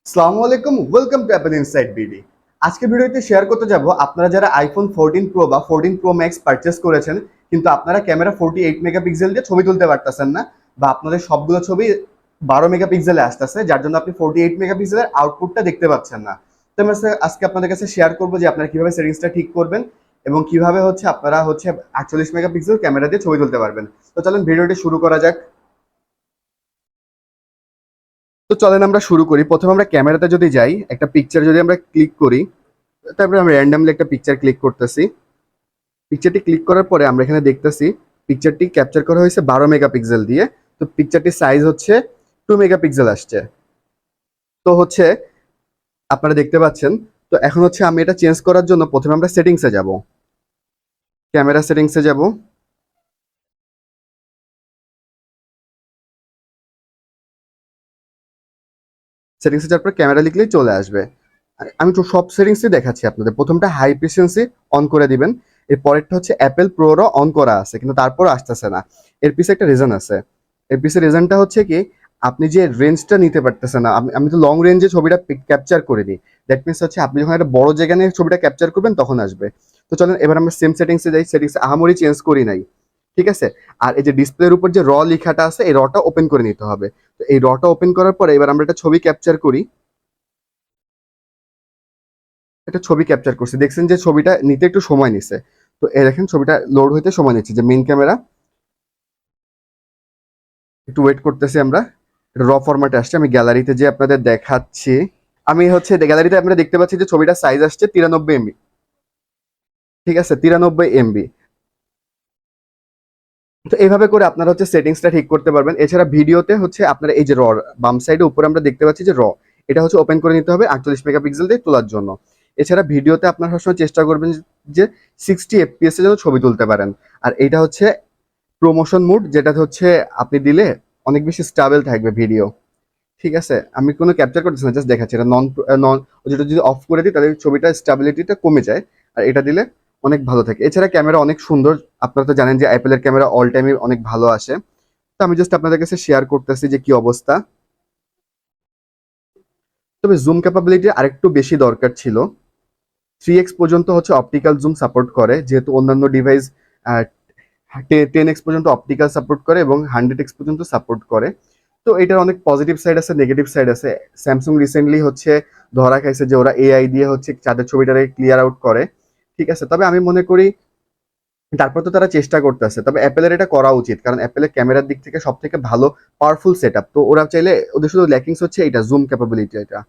আসসালামু আলাইকুম, welcome to Apple inside BD. আজকে ভিডিওতে শেয়ার করতে যাব আপনারা যারা আইফোন 14 প্রো বা 14 প্রো ম্যাক্স পারচেস করেছেন, কিন্তু আপনারা ক্যামেরা 48 মেগাপিক্সেল দিয়ে ছবি তুলতে পারতেছেন না, বা আপনাদের সবগুলো ছবি 12 মেগাপিক্সেলে আসতেছে, যার জন্য আপনি 48 মেগাপিক্সেলের আউটপুটটা দেখতে পাচ্ছেন না। তো আমি আজকে আপনাদের কাছে শেয়ার করবো যে আপনারা কিভাবে সেটিংসটা ঠিক করবেন এবং কিভাবে আপনারা 48 মেগাপিক্সেল ক্যামেরা দিয়ে ছবি তুলতে পারবেন। তো চলেন ভিডিওটি শুরু করা যাক। তো চলেন আমরা শুরু করি। প্রথমে আমরা ক্যামেরাতে যদি যাই, একটা পিকচার যদি আমরা ক্লিক করি, তারপরে আমরা র্যান্ডামলি একটা পিকচার ক্লিক করতেছি। পিকচারটি ক্লিক করার পরে আমরা এখানে দেখতেছি পিকচারটি ক্যাপচার করা হয়েছে 12 মেগাপিক্সেল দিয়ে। তো পিকচারটির সাইজ 2 মেগাপিক্সেল আসছে। তো আপনারা দেখতে পাচ্ছেন। তো এখন আমি এটা চেঞ্জ করার জন্য প্রথমে আমরা সেটিংসে যাব, ক্যামেরা সেটিংসে যাব। সেটিংসে যাওয়ার পর ক্যামেরা লিখলেই চলে আসবে। আর আমি তো সব সেটিংসই দেখাচ্ছি আপনাদের। প্রথমটা হাই এফিসিয়েন্সি অন করে দিবেন। এর পরেরটা অ্যাপেল প্রোরও অন করা আছে, কিন্তু তারপরও আসতেছে না। এর পিছে একটা রিজন আছে। এর পিছে রিজনটা কি, আপনি যে রেঞ্জটা নিতে পারতেছেন না। আমি তো লং রেঞ্জে ছবিটা ক্যাপচার করে দিই। দ্যাট মিনস আপনি যখন একটা বড় জায়গা নিয়ে ছবিটা ক্যাপচার করবেন তখন আসবে। তো চলেন এবার আমরা সেম সেটিংসে যাই। সেটিংসে আহামরি চেঞ্জ করি নাই, ঠিক আছে। আর এই যে ডিসপ্লের উপর যে লেখাটা আছে, এই টা ওপেন করে নিতে হবে। তো এই টা ওপেন করার পরে এবার আমরা একটা ছবি ক্যাপচার করি। একটা ছবি ক্যাপচার করছি, দেখছেন যে ছবিটা নিতে একটু সময় নিছে। তো এই দেখেন ছবিটা লোড হইতে সময় নিচ্ছে, যে মেইন ক্যামেরা। একটু ওয়েট করতেছি আমরা। র ফরম্যাটে আসছে, আমি গ্যালারিতে যে আপনাদের দেখাচ্ছি। আমি গ্যালারিতে আপনারা দেখতে পাচ্ছি যে ছবিটার সাইজ আসছে 93 এমবি। ঠিক আছে, 93 এমবি। তো এইভাবে করে আপনারা সেটিংসটা ঠিক করতে পারবেন। এছাড়া ভিডিওতে আপনারা এই যে বাম সাইডে উপরে আমরা দেখতে পাচ্ছি যে এটা ওপেন করে নিতে হবে 48 মেগাপিক্সেল দিয়ে তোলার জন্য। এছাড়া ভিডিওতে আপনারা সবসময় চেষ্টা করবেন যে 60 FPS এ যেন ছবি তুলতে পারেন। আর এটা প্রমোশন মুড, যেটা আপনি দিলে অনেক বেশি স্টেবল থাকবে ভিডিও। ঠিক আছে, আমি কোনো ক্যাপচার করতেছি না, জাস্ট দেখাচ্ছি। এটা নন নন যেটা যদি অফ করে দিই তাহলে ছবিটা স্টেবিলিটিটা কমে যায়। আর এটা দিলে অনেক ভালো থাকে। এছাড়া ক্যামেরা অনেক সুন্দর। আপনারা তো জানেন যে অ্যাপেলের ক্যামেরা অল টাইমে অনেক ভালো আসে। তো আমি জাস্ট আপনাদের কাছে শেয়ার করতেছি যে কি অবস্থা। তবে জুম ক্যাপাবিলিটি আরেকটু বেশি দরকার ছিল। 3x পর্যন্ত অপটিক্যাল জুম সাপোর্ট করে, যেহেতু অন্যান্য ডিভাইস 10x পর্যন্ত অপটিক্যাল সাপোর্ট করে এবং 100x পর্যন্ত সাপোর্ট করে। তো এটার অনেক পজিটিভ সাইড আছে, নেগেটিভ সাইড আছে। স্যামসাং রিসেন্টলি ধরা খাইছে যে ওরা এআই দিয়ে চাঁদের ছবিটাকে ক্লিয়ার আউট করে। ঠিক আছে, তবে আমি মনে করি তারপর তো তারা চেষ্টা করতেছে। তবে অ্যাপেলের এটা করা উচিত, কারণ অ্যাপেলের ক্যামেরার দিক থেকে সব থেকে ভালো পাওয়ারফুল সেট আপ। তো ওরা চাইলে, ওদের শুধু ল্যাকিংস এটা জুম ক্যাপাবিলিটি এটা।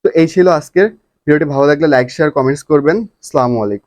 তো এই ছিল আজকের ভিডিওটি। ভালো লাগলে লাইক শেয়ার কমেন্টস করবেন। আসসালামু আলাইকুম।